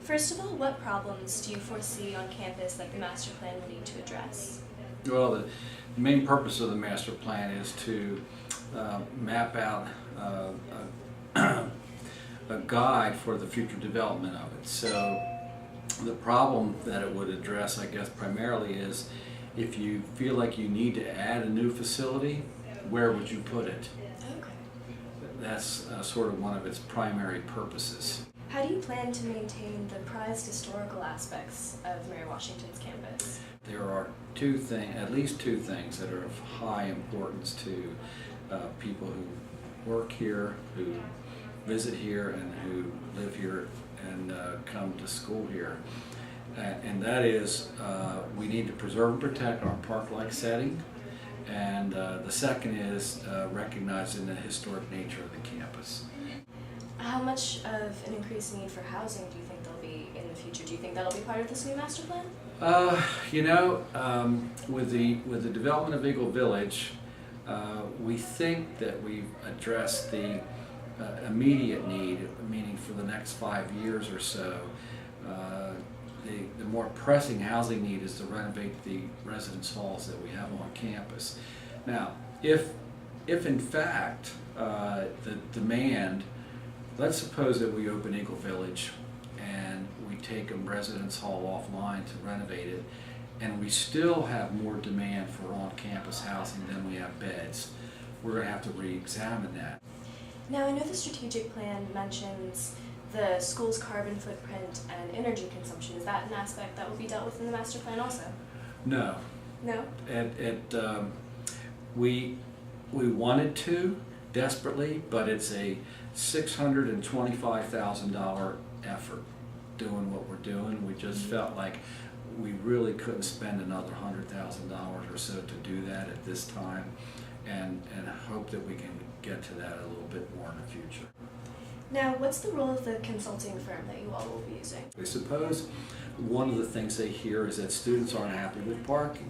First of all, what problems do you foresee on campus that the master plan will need to address? Well, the main purpose of the master plan is to map out a guide for the future development of it. So the problem that it would address, I guess, primarily is if you feel like you need to add a new facility, where would you put it? Okay. That's sort of one of its primary purposes. How do you plan to maintain the prized historical aspects of Mary Washington's campus? There are at least two things that are of high importance to people who work here, who visit here, and who live here and come to school here. And that is, we need to preserve and protect our park-like setting. And the second is recognizing the historic nature of the campus. How much of an increased need for housing do you think there'll be in the future? Do you think that'll be part of this new master plan? With the development of Eagle Village, we think that we've addressed the immediate need, meaning for the next 5 years or so. The more pressing housing need is to renovate the residence halls that we have on campus. Now, if in fact the demand, let's suppose that we open Eagle Village and we take a residence hall offline to renovate it, and we still have more demand for on-campus housing than we have beds, we're going to have to re-examine that. Now, I know the strategic plan mentions the school's carbon footprint and energy consumption. Is that an aspect that will be dealt with in the master plan also? No. No? We wanted to desperately, but it's a $625,000 effort doing what we're doing. We just felt like we really couldn't spend another $100,000 or so to do that at this time, and hope that we can get to that a little bit more in the future. Now, what's the role of the consulting firm that you all will be using? I suppose one of the things they hear is that students aren't happy with parking.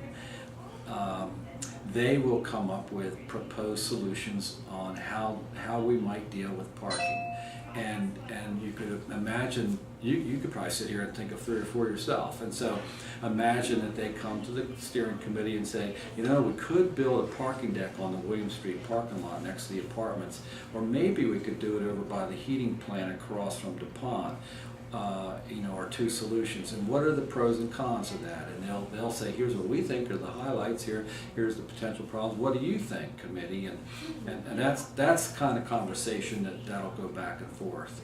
They will come up with proposed solutions on how we might deal with parking. And you could imagine, you could probably sit here and think of 3 or 4 yourself. And so imagine that they come to the steering committee and say, we could build a parking deck on the William Street parking lot next to the apartments, or maybe we could do it over by the heating plant across from DuPont. Our two solutions, and what are the pros and cons of that? And they'll say, here's what we think are the highlights here, here's the potential problems, what do you think, committee? And that's kind of conversation that'll go back and forth.